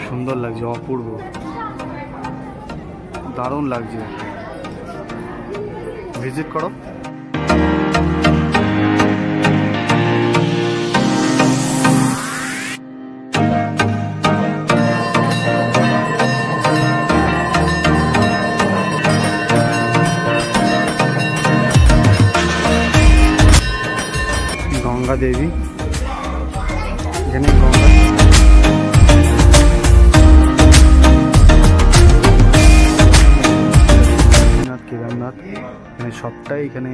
সুন্দর লাগছে, অপূর্ব, দারুণ লাগছে। ভিজিট করো। गंगा देवी, এখানে গঙ্গা কেদারনাথ এখানে সবটাই এখানে।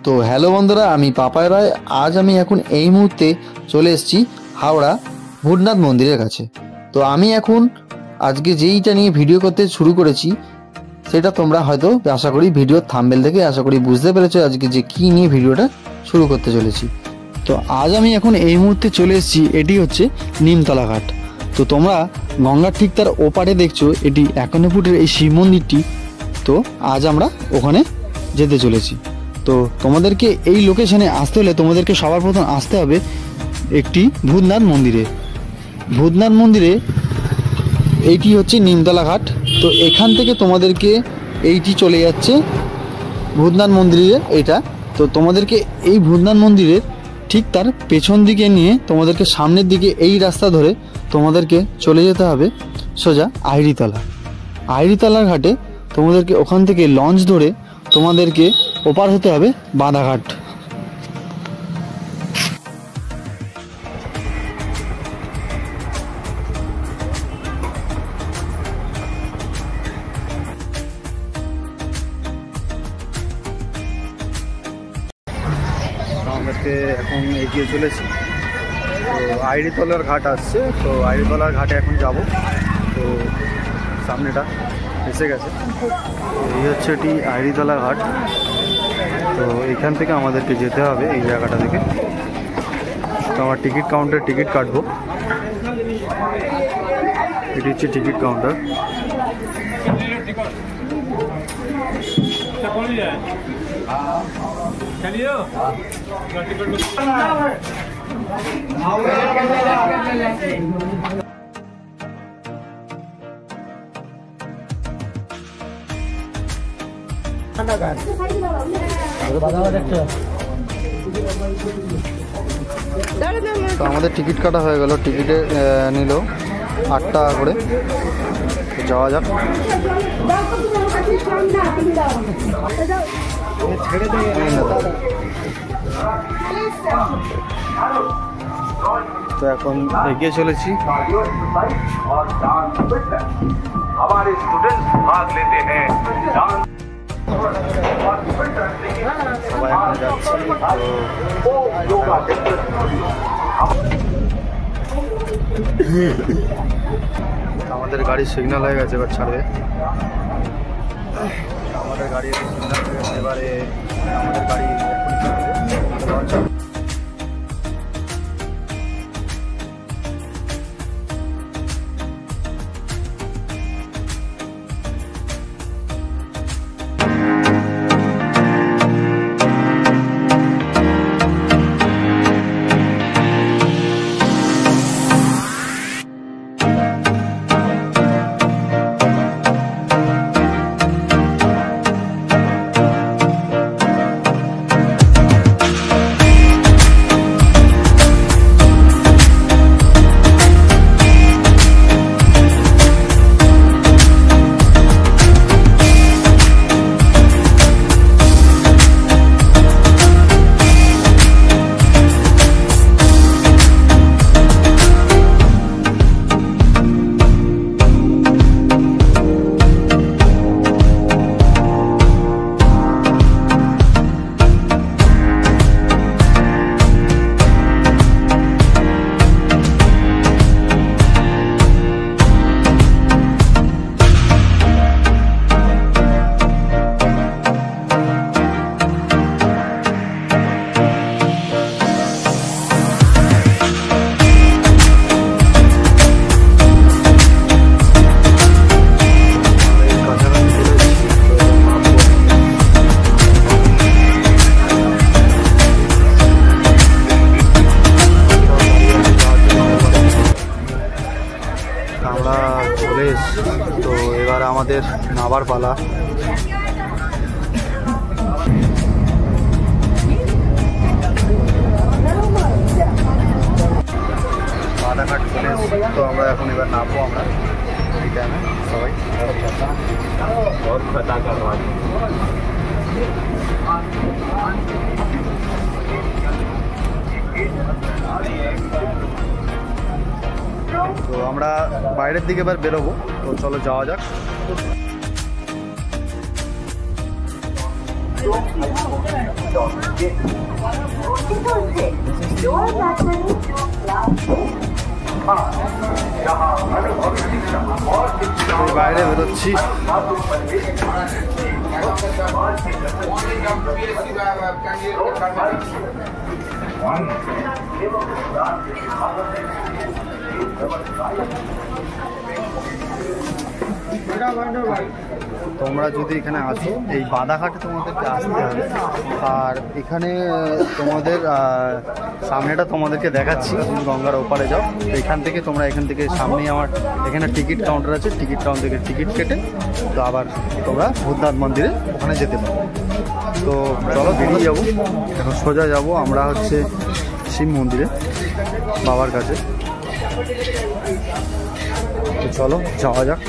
তো হ্যালো বন্ধুরা, আমি পাপাই রায়। আজ আমি এখন এই মুহূর্তে চলে এসেছি হাওড়া ভূতনাথ মন্দিরের কাছে। তো আমি এখন আজকে যেইটা নিয়ে ভিডিও করতে শুরু করেছি সেটা তোমরা হয়তো আশা করি ভিডিওর থাম্বনেল থেকে আশা করি বুঝতে পেরেছো আজকে যে কী নিয়ে ভিডিওটা শুরু করতে চলেছি। তো আজ আমি এখন এই মুহূর্তে চলে এসেছি, এটি হচ্ছে নিমতলা ঘাট। তো তোমরা গঙ্গার ঠিক তার ওপারে দেখছো এটি 51 ফুটের এই শিব মন্দিরটি। তো আজ আমরা ওখানে যেতে চলেছি। তো তোমাদেরকে এই লোকেশনে আসতে হলে তোমাদেরকে সবার প্রথম আসতে হবে একটি ভূতনাথ মন্দিরে। ভূতনাথ মন্দিরে এইটি হচ্ছে নিমতলা ঘাট। তো এখান থেকে তোমাদেরকে এইটি চলে যাচ্ছে ভূতনাথ মন্দিরে এটা। তো তোমাদেরকে এই ভূতনাথ মন্দিরের ঠিক তার পেছন দিকে নিয়ে তোমাদেরকে সামনের দিকে এই রাস্তা ধরে তোমাদেরকে চলে যেতে হবে সোজা আইরিতলা। আইরিতলার ঘাটে তোমাদেরকে ওখান থেকে লঞ্চ ধরে তোমাদেরকে ওপার হতে হবে বাঁধাঘাট। আমাদেরকে এখন এগিয়ে চলেছি। তো আইরিতলার ঘাট আসছে, তো আইরিতলার ঘাটে এখন যাব। তো সামনেটা এসে গেছে, এই হচ্ছে এটি আইরিতলা ঘাট। তো এইখান থেকে আমাদেরকে যেতে হবে এই জায়গাটা থেকে। তো আমার টিকিট কাউন্টার টিকিট কাটবো, এটি হচ্ছে টিকিট কাউন্টার। তো আমাদের টিকিট কাটা হয়ে গেল, টিকিটে নিল 8 টাকা করে। যাওয়া যাক। তো এখন এগিয়ে চলেছি। हमारे स्टूडेंट्स भाग लेते हैं। সবাই এখন যাচ্ছি। তো আমাদের গাড়ি সিগন্যাল হয়ে গেছে, এবার ছাড়বে। আমাদের গাড়ি সিগন্যাল হয়ে গেছে, এবারে আমাদের গাড়ি ছাড়বে। আমরা চলে এসেছি। তো এবার আমাদের নাবার পালা। বাদাঘাট চলে এসেছি। তো আমরা এখন এবার নামবো আমরা এই টাইমে সবাই। তো আমরা বাইরের দিকে এবার বেরোবো। তো চলো যাওয়া যাক। বাইরে বেরোচ্ছি। তোমরা যদি এখানে আসো, এই বাদাঘাটে তোমাদেরকে আসতে হবে। আর এখানে তোমাদের সামনেটা তোমাদেরকে দেখাচ্ছি, গঙ্গার ওপারে যাও। তো এখান থেকে তোমরা এখান থেকে সামনেই আমার এখানে টিকিট কাউন্টার আছে, টিকিট কাউন্টার থেকে টিকিট কেটে তো আবার তোমরা ভূতনাথ মন্দিরে ওখানে যেতে পারো। তো চলো বেরিয়ে যাবো, এখন সোজা যাব আমরা হচ্ছে শিব মন্দিরে বাবার কাছে। তো চলো যাওয়া যাক।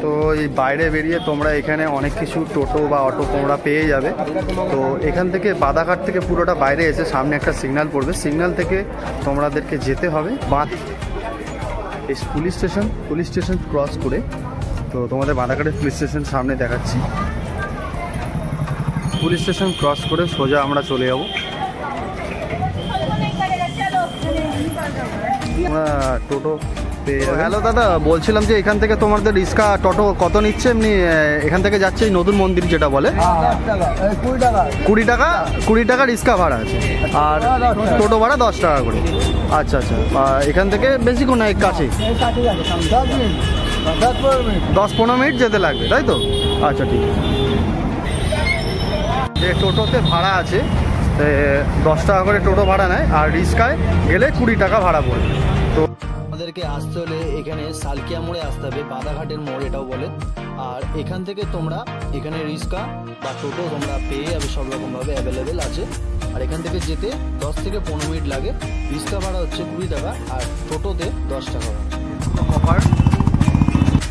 তো এই বাইরে বেরিয়ে তোমরা এখানে অনেক কিছু টোটো বা অটো তোমরা পেয়ে যাবে। তো এখান থেকে বাদাঘাট থেকে পুরোটা বাইরে এসে সামনে একটা সিগন্যাল পড়বে, সিগন্যাল থেকে তোমাদেরকে যেতে হবে বাঁ এই পুলিশ স্টেশন ক্রস করে। তো তোমাদের বাদাঘাটের পুলিশ স্টেশন সামনে দেখাচ্ছি। পুলিশ স্টেশন ক্রস করে সোজা আমরা চলে যাব। আমরা টোটো পেয়ে যাবো। হ্যালো দাদা, বলছিলাম যে এখান থেকে তোমাদের রিক্সা টোটো কত নিচ্ছে? এমনি এখান থেকে যাচ্ছে এই নতুন মন্দির যেটা বলে 20 টাকা রিক্সা ভাড়া আছে, আর টোটো ভাড়া 10 টাকা করে। আচ্ছা আচ্ছা, এখান থেকে বেশিক্ষণ না, কাছে 10-15 মিনিট যেতে লাগবে, তাই তো? আচ্ছা ঠিক আছে। যে টোটোতে ভাড়া আছে 10 টাকা করে টোটো ভাড়া নেয়, আর রিক্সায় গেলে 20 টাকা ভাড়া পড়বে। তো আমাদেরকে আসতে হলে এখানে সালকিয়া মোড়ে আসতে হবে, বাদাঘাটের মোড় এটাও বলে। আর এখান থেকে তোমরা এখানে রিক্সা বা টোটো তোমরা পেয়ে যাবে, সব রকমভাবে অ্যাভেলেবেল আছে। আর এখান থেকে যেতে 10 থেকে 15 মিনিট লাগে। রিক্সা ভাড়া হচ্ছে 20 টাকা, আর টোটোতে 10 টাকা।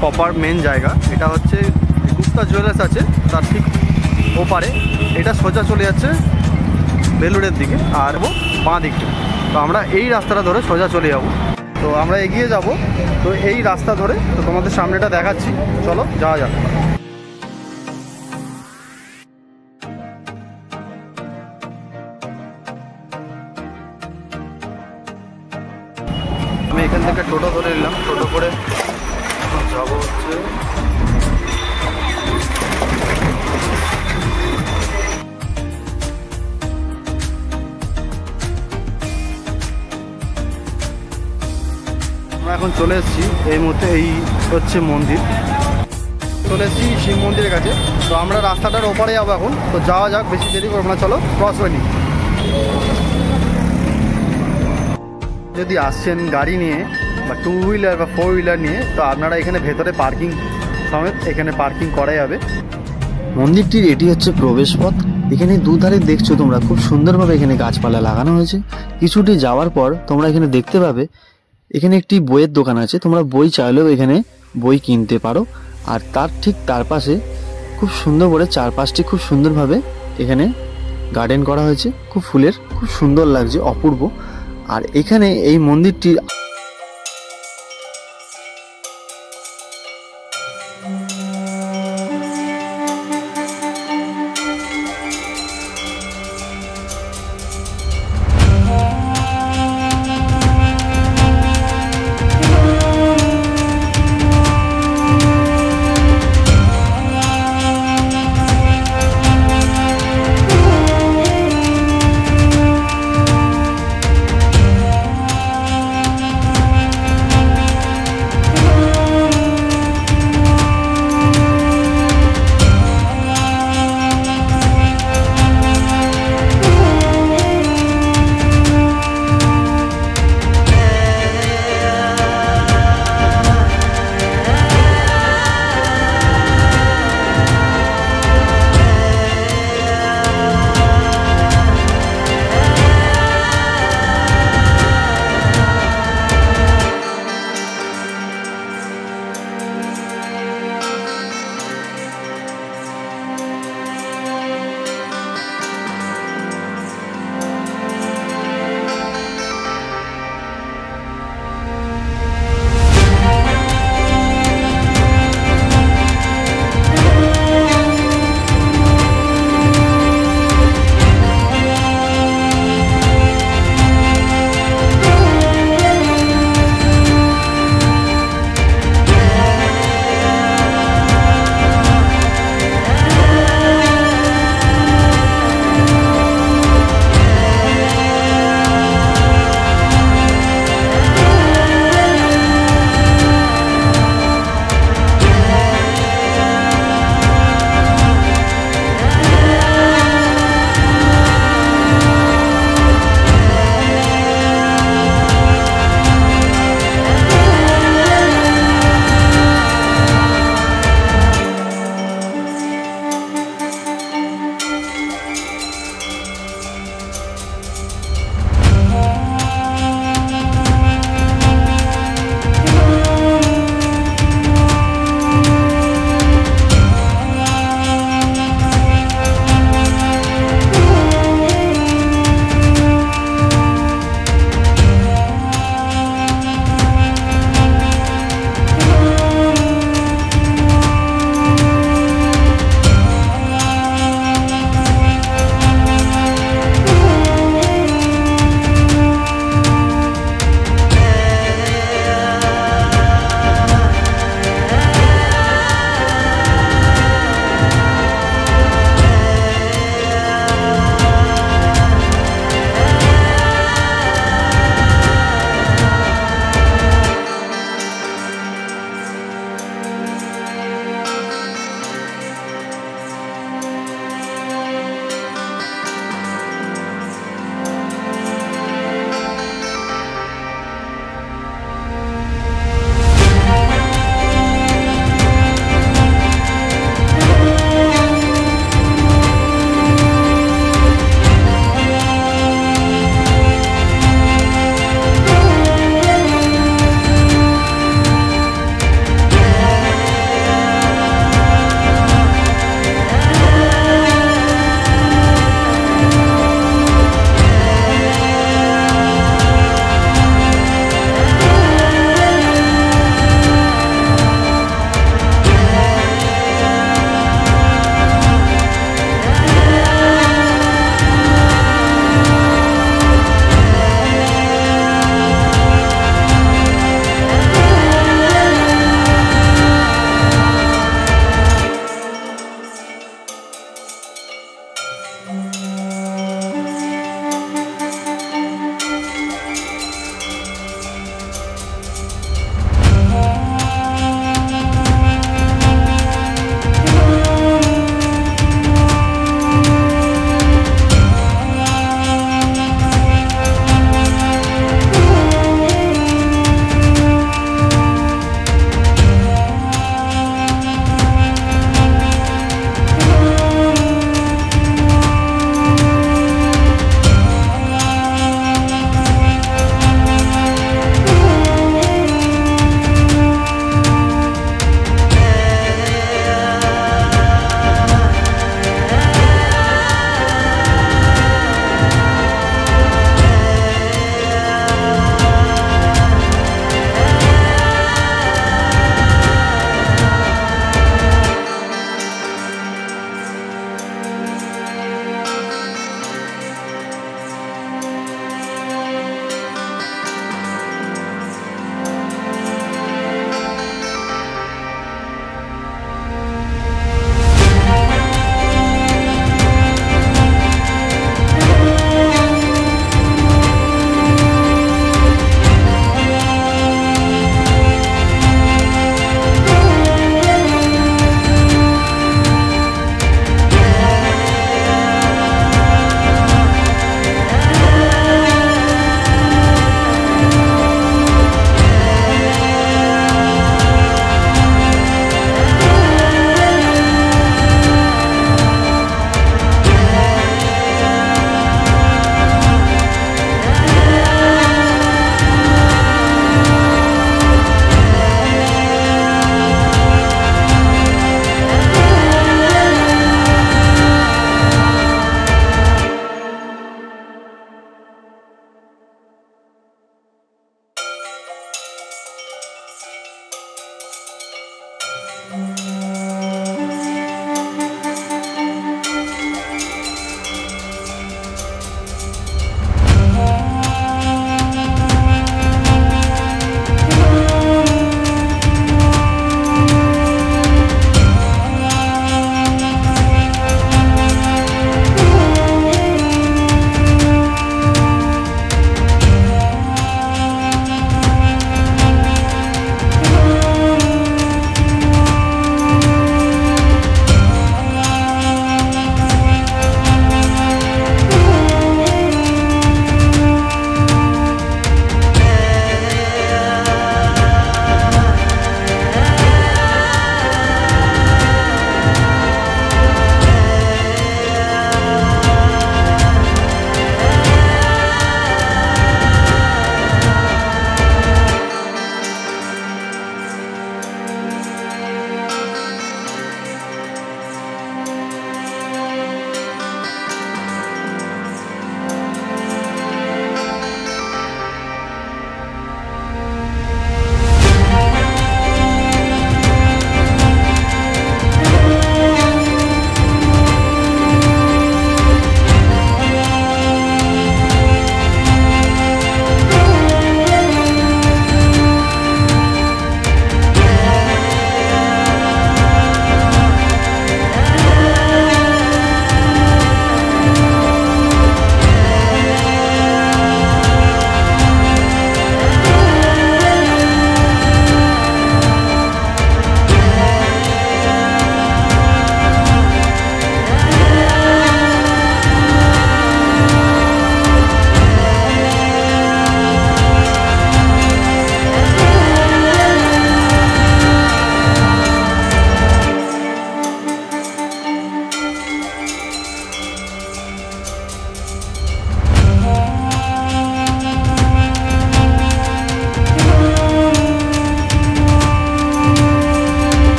প্রপার মেন জায়গা এটা হচ্ছে গুপ্তা জুয়েলার্স আছে, তার ঠিক ওপারে। এটা সোজা চলে যাচ্ছে বেলুড়ের দিকে, আর বাঁ দিকটা। তো আমরা এই রাস্তাটা ধরে সোজা চলে যাব। তো আমরা এগিয়ে যাব। তো এই রাস্তা ধরে তো তোমাদের সামনেটা দেখাচ্ছি, চলো যাওয়া যাক। আমি এখান থেকে টোটো ধরে নিলাম, টোটো করে যাবো হচ্ছে এখন চলে এসেছি এই মুহূর্তে, এই হচ্ছে মন্দির। চলে এসেছি শিব মন্দিরের কাছে। তো আমরা রাস্তাটার ওপারে যাবো এখন। তো যাওয়া যাক, বেশি দেরি করবো না, চলো ক্রস হয়নি। যদি আসছেন গাড়ি নিয়ে বা 2 হুইলার বা 4 হুইলার নিয়ে, তো আপনারা এখানে ভেতরে পার্কিং সমেত এখানে পার্কিং করা যাবে। মন্দিরটির এটি হচ্ছে প্রবেশপথ। এখানে দুধারে দেখছো তোমরা খুব সুন্দরভাবে এখানে গাছপালা লাগানো হয়েছে। কিছুটি যাওয়ার পর তোমরা এখানে দেখতে পাবে এখানে একটি বইয়ের দোকান আছে, তোমরা বই চাইলেও এখানে বই কিনতে পারো। আর তার ঠিক তার পাশে খুব সুন্দর করে চারপাশটি খুব সুন্দরভাবে এখানে গার্ডেন করা হয়েছে, খুব ফুলের, খুব সুন্দর লাগছে, অপূর্ব। আর এখানে এই মন্দিরটির